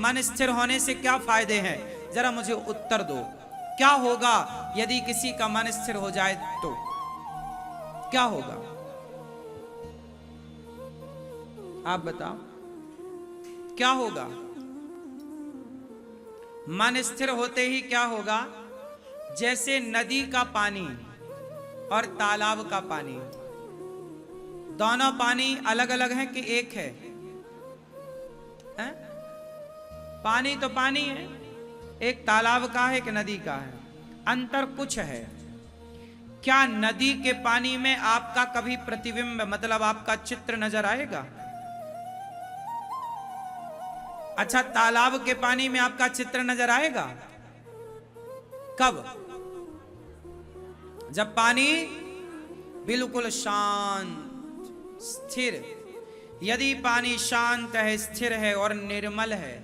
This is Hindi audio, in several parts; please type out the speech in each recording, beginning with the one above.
मन स्थिर होने से क्या फायदे हैं, जरा मुझे उत्तर दो। क्या होगा यदि किसी का मन स्थिर हो जाए तो क्या होगा? आप बताओ क्या होगा? मन स्थिर होते ही क्या होगा? जैसे नदी का पानी और तालाब का पानी, दोनों पानी अलग अलग है कि एक है? हैं? पानी तो पानी है, एक तालाब का है, एक नदी का है, अंतर कुछ है। क्या नदी के पानी में आपका कभी प्रतिबिंब मतलब आपका चित्र नजर आएगा? अच्छा, तालाब के पानी में आपका चित्र नजर आएगा कब? जब पानी बिल्कुल शांत स्थिर। यदि पानी शांत है, स्थिर है और निर्मल है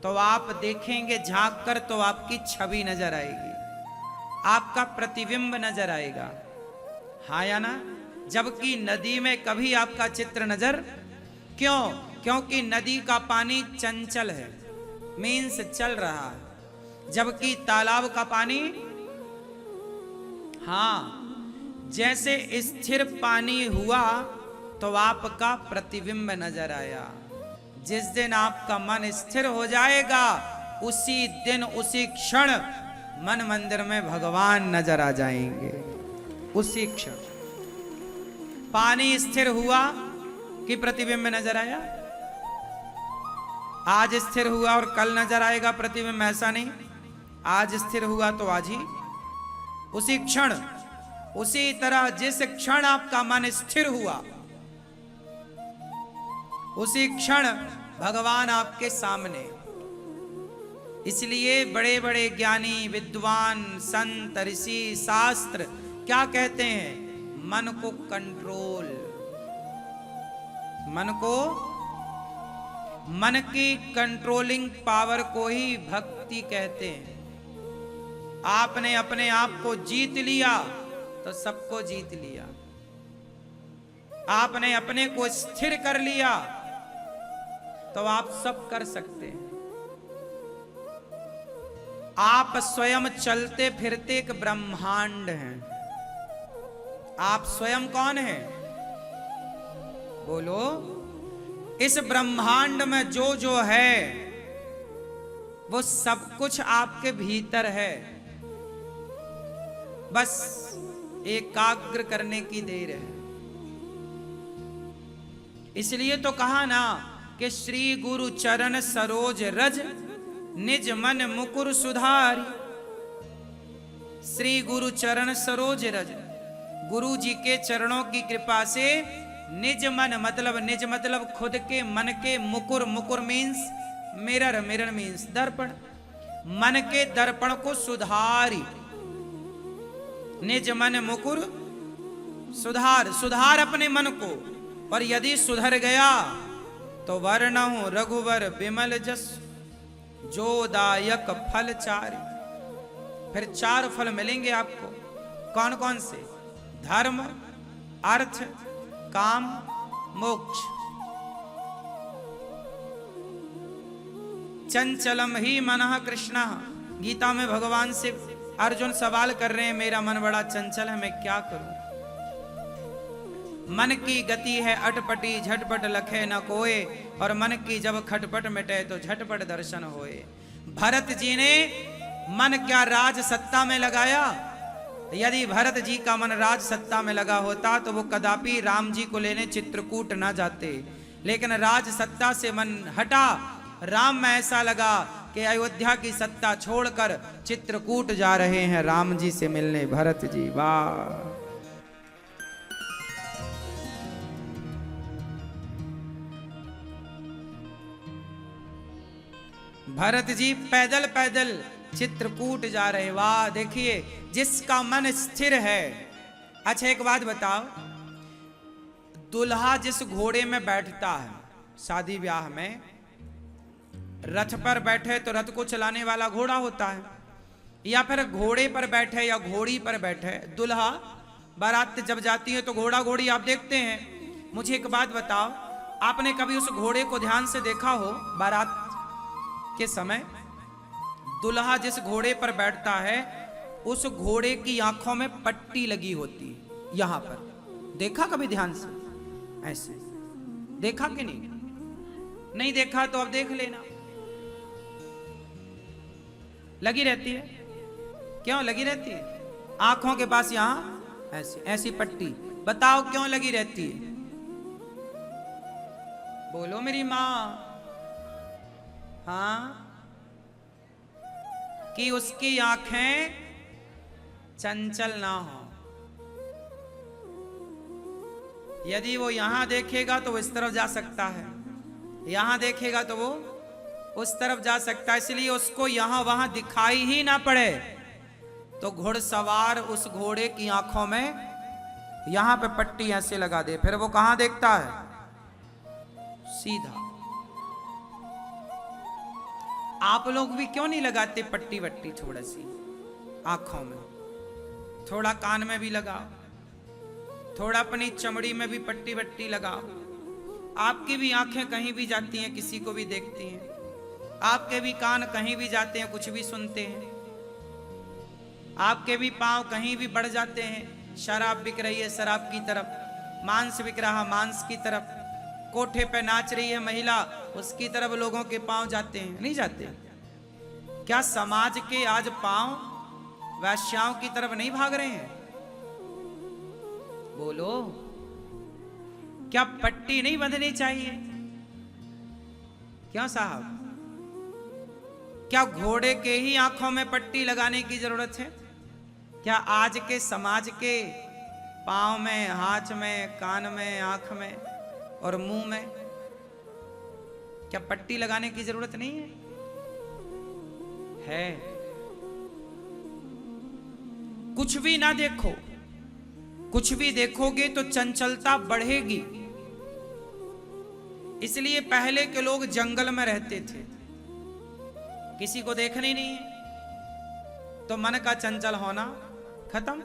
तो आप देखेंगे झांक कर तो आपकी छवि नजर आएगी, आपका प्रतिबिंब नजर आएगा, हाँ या ना? जबकि नदी में कभी आपका चित्र नजर, क्यों? क्योंकि नदी का पानी चंचल है, मीन्स चल रहा है, जबकि तालाब का पानी, हाँ, जैसे स्थिर पानी हुआ तो आपका प्रतिबिंब नजर आया। जिस दिन आपका मन स्थिर हो जाएगा उसी दिन उसी क्षण मन मंदिर में भगवान नजर आ जाएंगे, उसी क्षण। पानी स्थिर हुआ कि प्रतिबिंब नजर आया? आज स्थिर हुआ और कल नजर आएगा प्रतिबिंब, ऐसा नहीं। आज स्थिर हुआ तो आज ही, उसी क्षण। उसी तरह जिस क्षण आपका मन स्थिर हुआ उसी क्षण भगवान आपके सामने। इसलिए बड़े बड़े ज्ञानी विद्वान संत ऋषि शास्त्र क्या कहते हैं? मन को कंट्रोल, मन की कंट्रोलिंग पावर को ही भक्ति कहते हैं। आपने अपने आप को जीत लिया तो सबको जीत लिया, आपने अपने को स्थिर कर लिया तो आप सब कर सकते हैं। आप स्वयं चलते फिरते एक ब्रह्मांड हैं। आप स्वयं कौन हैं? बोलो। इस ब्रह्मांड में जो जो है वो सब कुछ आपके भीतर है, बस एकाग्र करने की देर है। इसलिए तो कहा ना कि श्री गुरु चरण सरोज रज निज मन मुकुर सुधारी। श्री गुरु चरण सरोज रज, गुरु जी के चरणों की कृपा से निज मन मतलब खुद के मन के मुकुर, मुकुर मीन्स मिरर, मिरर मीन्स दर्पण, मन के दर्पण को सुधारी। निज मन मुकुर सुधार, सुधार अपने मन को। और यदि सुधर गया तो वर्णहु रघुवर विमल जस जो दायक फल चारि। फिर 4 फल मिलेंगे आपको। कौन कौन से? धर्म, अर्थ, काम, मोक्ष। चंचलम ही मनः कृष्ण। गीता में भगवान से अर्जुन सवाल कर रहे हैं, मेरा मन बड़ा चंचल है, मैं क्या करूं? मन की गति है अटपटी, झटपट लखे न कोय, और मन की जब खटपट मिटे तो झटपट दर्शन होए। भरत जी ने मन क्या राज सत्ता में लगाया? यदि भरत जी का मन राज सत्ता में लगा होता तो वो कदापि राम जी को लेने चित्रकूट ना जाते। लेकिन राज सत्ता से मन हटा, राम में ऐसा लगा कि अयोध्या की सत्ता छोड़कर चित्रकूट जा रहे हैं राम जी से मिलने। भरत जी, वाह! भरत जी पैदल पैदल चित्रकूट जा रहे। वाह! देखिए, जिसका मन स्थिर है। अच्छा, एक बात बताओ, दुल्हा जिस घोड़े में बैठता है शादी ब्याह में, रथ पर बैठे तो रथ को चलाने वाला घोड़ा होता है, या फिर घोड़े पर बैठे या घोड़ी पर बैठे दुल्हा। बारात जब जाती है तो घोड़ा घोड़ी आप देखते हैं। मुझे एक बात बताओ, आपने कभी उस घोड़े को ध्यान से देखा हो? बारात के समय दुल्हा जिस घोड़े पर बैठता है उस घोड़े की आंखों में पट्टी लगी होती है। यहां पर देखा कभी ध्यान से? ऐसे देखा कि नहीं? नहीं देखा तो अब देख लेना। लगी रहती है। क्यों लगी रहती है? आंखों के पास यहां ऐसी ऐसी पट्टी। बताओ क्यों लगी रहती है? बोलो मेरी मां। हाँ, कि उसकी आंखें चंचल ना हो। यदि वो यहां देखेगा तो वो इस तरफ जा सकता है, यहां देखेगा तो वो उस तरफ जा सकता है, इसलिए उसको यहां वहां दिखाई ही ना पड़े तो घुड़सवार उस घोड़े की आंखों में यहां पे पट्टी ऐसे लगा दे। फिर वो कहां देखता है? सीधा। आप लोग भी क्यों नहीं लगाते पट्टी वट्टी? थोड़ा सी आंखों में, थोड़ा कान में भी लगाओ, थोड़ा अपनी चमड़ी में भी पट्टी वट्टी लगाओ। आपकी भी आंखें कहीं भी जाती हैं, किसी को भी देखती हैं। आपके भी कान कहीं भी जाते हैं, कुछ भी सुनते हैं। आपके भी पांव कहीं भी बढ़ जाते हैं। शराब बिक रही है शराब की तरफ, मांस बिक रहा मांस की तरफ, कोठे पे नाच रही है महिला उसकी तरफ लोगों के पांव जाते हैं, नहीं जाते? क्या समाज के आज पांव वैश्याओं की तरफ नहीं भाग रहे हैं? बोलो, क्या पट्टी नहीं बंधनी चाहिए? क्यों साहब? क्या घोड़े के ही आंखों में पट्टी लगाने की जरूरत है? क्या आज के समाज के पांव में, हाथ में, कान में, आंख में और मुंह में क्या पट्टी लगाने की जरूरत नहीं है? है। कुछ भी ना देखो, कुछ भी देखोगे तो चंचलता बढ़ेगी। इसलिए पहले के लोग जंगल में रहते थे, किसी को देखना ही नहीं है तो मन का चंचल होना खत्म।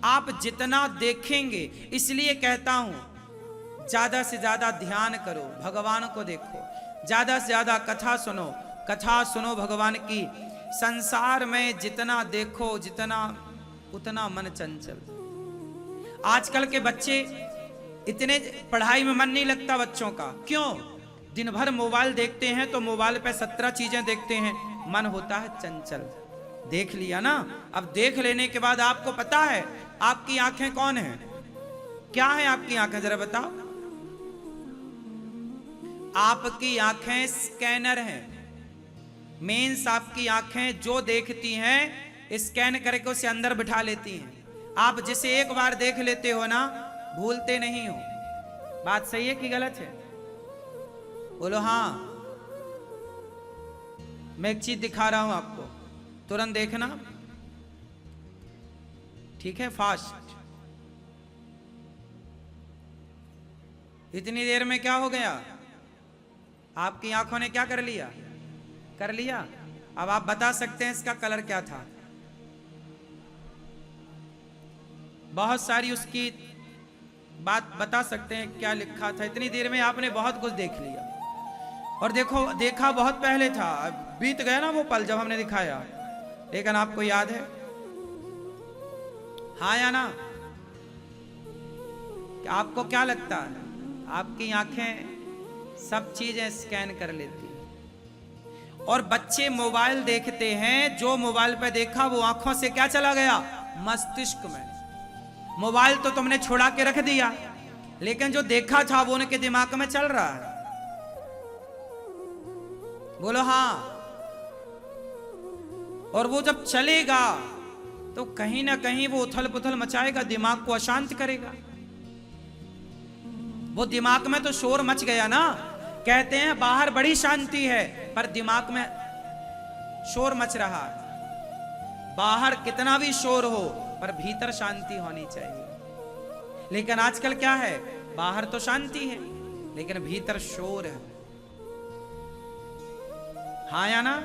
आप जितना देखेंगे, इसलिए कहता हूं ज्यादा से ज्यादा ध्यान करो, भगवान को देखो, ज्यादा से ज्यादा कथा सुनो, कथा सुनो भगवान की। संसार में जितना देखो जितना उतना मन चंचल। आजकल के बच्चे इतने पढ़ाई में मन नहीं लगता बच्चों का। क्यों? दिन भर मोबाइल देखते हैं तो मोबाइल पे 17 चीजें देखते हैं, मन होता है चंचल। देख लिया ना, अब देख लेने के बाद आपको पता है आपकी आंखें कौन है? क्या है आपकी आंखें? जरा बताओ। आपकी आंखें स्कैनर हैं। मेंस आपकी आंखें जो देखती हैं स्कैन करके उसे अंदर बिठा लेती हैं। आप जिसे एक बार देख लेते हो ना, भूलते नहीं हो। बात सही है कि गलत है? बोलो हाँ। मैं एक चीज दिखा रहा हूं आपको, तुरंत देखना, ठीक है? फास्ट। इतनी देर में क्या हो गया? आपकी आंखों ने क्या कर लिया? कर लिया। अब आप बता सकते हैं इसका कलर क्या था? बहुत सारी उसकी बात बता सकते हैं क्या लिखा था। इतनी देर में आपने बहुत कुछ देख लिया। और देखो, देखा बहुत पहले था, बीत गया ना वो पल जब हमने दिखाया, लेकिन आपको याद है? हाँ या ना? आपको क्या लगता है? आपकी आंखें सब चीजें स्कैन कर लेती हैं। और बच्चे मोबाइल देखते हैं, जो मोबाइल पे देखा वो आंखों से क्या चला गया? मस्तिष्क में। मोबाइल तो तुमने छुड़ा के रख दिया, लेकिन जो देखा था वो उनके दिमाग में चल रहा है। बोलो हाँ। और वो जब चलेगा तो कहीं ना कहीं वो उथल पुथल मचाएगा, दिमाग को अशांत करेगा। वो दिमाग में तो शोर मच गया ना। कहते हैं बाहर बड़ी शांति है, पर दिमाग में शोर मच रहा है। बाहर कितना भी शोर हो पर भीतर शांति होनी चाहिए। लेकिन आजकल क्या है? बाहर तो शांति है लेकिन भीतर शोर है। हाँ या ना?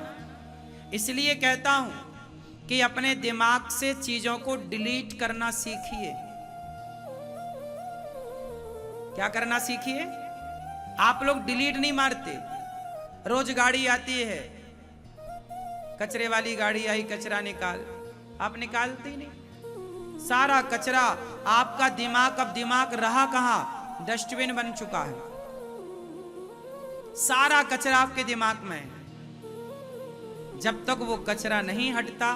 इसलिए कहता हूं कि अपने दिमाग से चीजों को डिलीट करना सीखिए। क्या करना सीखिए? आप लोग डिलीट नहीं मारते। रोज गाड़ी आती है, कचरे वाली गाड़ी आई, कचरा निकाल, आप निकालते ही नहीं। सारा कचरा, आपका दिमाग अब दिमाग रहा कहां, डस्टबिन बन चुका है। सारा कचरा आपके दिमाग में है। जब तक वो कचरा नहीं हटता,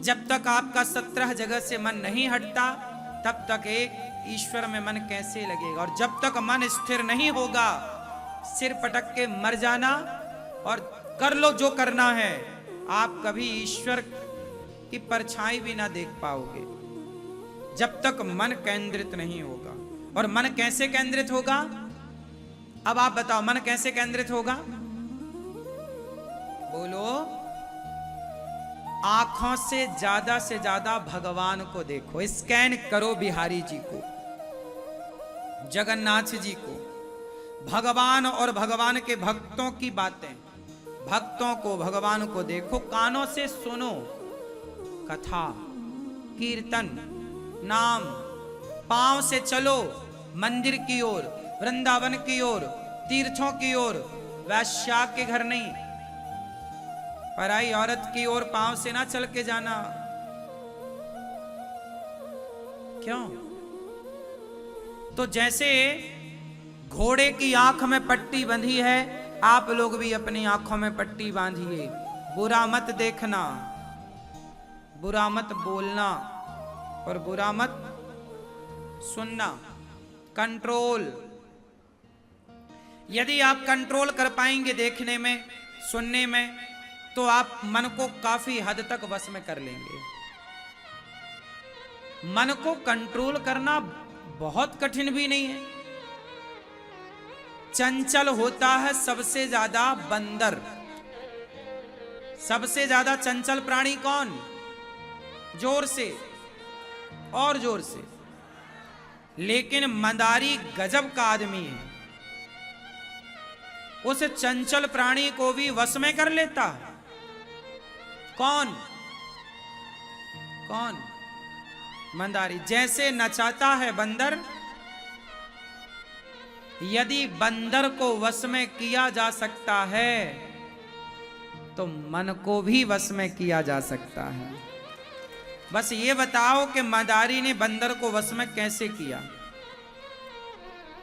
जब तक आपका 17 जगह से मन नहीं हटता, तब तक एक ईश्वर में मन कैसे लगेगा। और जब तक मन स्थिर नहीं होगा, सिर पटक के मर जाना और कर लो जो करना है, आप कभी ईश्वर की परछाई भी ना देख पाओगे जब तक मन केंद्रित नहीं होगा। और मन कैसे केंद्रित होगा, अब आप बताओ, मन कैसे केंद्रित होगा? बोलो। आंखों से ज्यादा भगवान को देखो, स्कैन करो बिहारी जी को, जगन्नाथ जी को, भगवान और भगवान के भक्तों की बातें, भक्तों को, भगवान को देखो, कानों से सुनो कथा, कीर्तन, नाम, पांव से चलो मंदिर की ओर, वृंदावन की ओर, तीर्थों की ओर, वैश्या के घर नहीं, पराई औरत की ओर पांव से ना चल के जाना। क्यों? तो जैसे घोड़े की आंख में पट्टी बंधी है, आप लोग भी अपनी आंखों में पट्टी बांधिए। बुरा मत देखना, बुरा मत बोलना और बुरा मत सुनना। कंट्रोल, यदि आप कंट्रोल कर पाएंगे देखने में, सुनने में, तो आप मन को काफी हद तक वश में कर लेंगे। मन को कंट्रोल करना बहुत कठिन भी नहीं है। चंचल होता है सबसे ज्यादा बंदर। सबसे ज्यादा चंचल प्राणी कौन? जोर से और जोर से। लेकिन मंदारी गजब का आदमी है, उस चंचल प्राणी को भी वश में कर लेता है। कौन? कौन? मंदारी। जैसे नचाता है बंदर, यदि बंदर को वश में किया जा सकता है तो मन को भी वश में किया जा सकता है। बस ये बताओ कि मंदारी ने बंदर को वश में कैसे किया?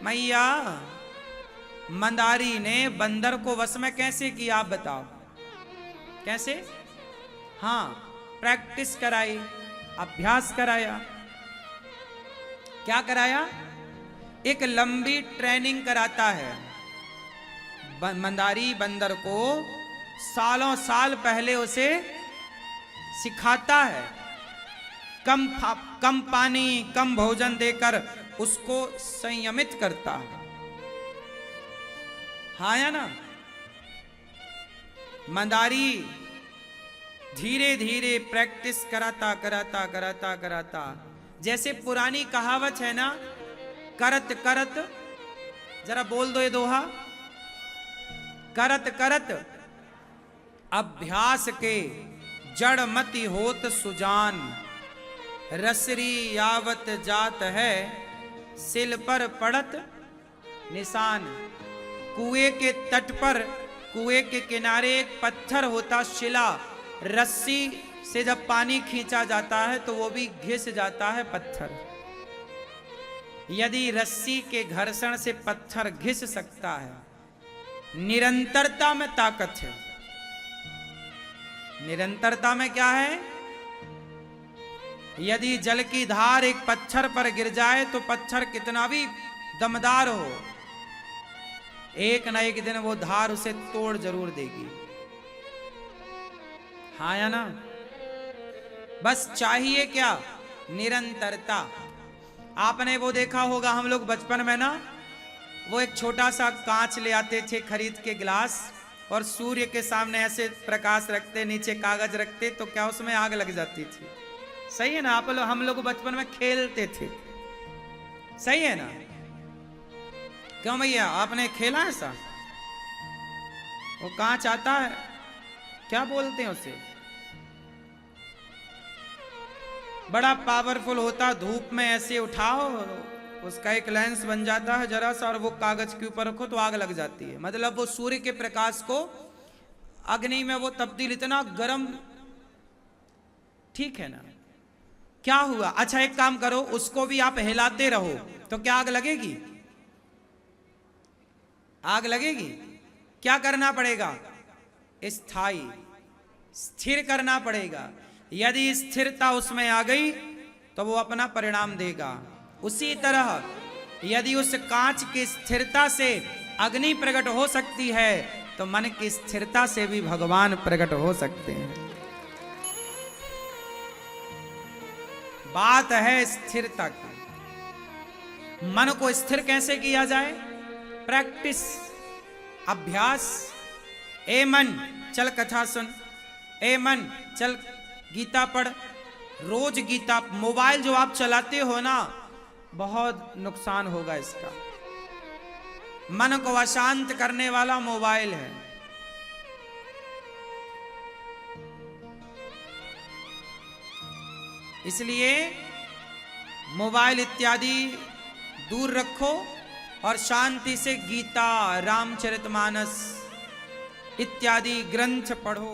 मैया, मंदारी ने बंदर को वश में कैसे किया, आप बताओ कैसे? हाँ, प्रैक्टिस कराई, अभ्यास कराया। क्या कराया? एक लंबी ट्रेनिंग कराता है। मंदारी बंदर को सालों साल पहले उसे सिखाता है, कम पानी, कम भोजन देकर उसको संयमित करता है। हाँ या ना? मंदारी धीरे धीरे प्रैक्टिस कराता कराता कराता कराता, जैसे पुरानी कहावत है ना, करत करत, जरा बोल दो ये दोहा, करत करत अभ्यास के जड़ मति होत सुजान, रसरी यावत जात है सिल पर पड़त निशान। कुएं के तट पर, कुएं के किनारे एक पत्थर होता, शिला, रस्सी से जब पानी खींचा जाता है तो वो भी घिस जाता है पत्थर। यदि रस्सी के घर्षण से पत्थर घिस सकता है, निरंतरता में ताकत है। निरंतरता में क्या है? यदि जल की धार एक पत्थर पर गिर जाए तो पत्थर कितना भी दमदार हो, एक ना एक दिन वो धार उसे तोड़ जरूर देगी। हाँ या ना? बस चाहिए क्या? निरंतरता। आपने वो देखा होगा, हम लोग बचपन में ना, वो एक छोटा सा कांच ले आते थे खरीद के, गिलास, और सूर्य के सामने ऐसे प्रकाश रखते, नीचे कागज रखते, तो क्या उसमें आग लग जाती थी। सही है ना? आप लोग, हम लोग बचपन में खेलते थे, सही है ना? क्यों भैया, आपने खेला ऐसा? वो कांच आता है, क्या बोलते हैं उसे, बड़ा पावरफुल होता, धूप में ऐसे उठाओ, उसका एक लेंस बन जाता है जरा सा, और वो कागज के ऊपर रखो तो आग लग जाती है। मतलब वो सूर्य के प्रकाश को अग्नि में वो तब्दील, इतना गर्म, ठीक है ना? क्या हुआ? अच्छा एक काम करो, उसको भी आप हिलाते रहो तो क्या आग लगेगी? आग लगेगी। क्या करना पड़ेगा? स्थायी, स्थिर करना पड़ेगा। यदि स्थिरता उसमें आ गई तो वो अपना परिणाम देगा। उसी तरह यदि उस कांच की स्थिरता से अग्नि प्रकट हो सकती है तो मन की स्थिरता से भी भगवान प्रकट हो सकते हैं। बात है स्थिरता की। मन को स्थिर कैसे किया जाए? प्रैक्टिस, अभ्यास। ए मन चल कथा सुन, ए मन चल गीता पढ़, रोज गीता। मोबाइल जो आप चलाते हो ना, बहुत नुकसान होगा इसका। मन को अशांत करने वाला मोबाइल है। इसलिए मोबाइल इत्यादि दूर रखो और शांति से गीता, रामचरितमानस इत्यादि ग्रंथ पढ़ो।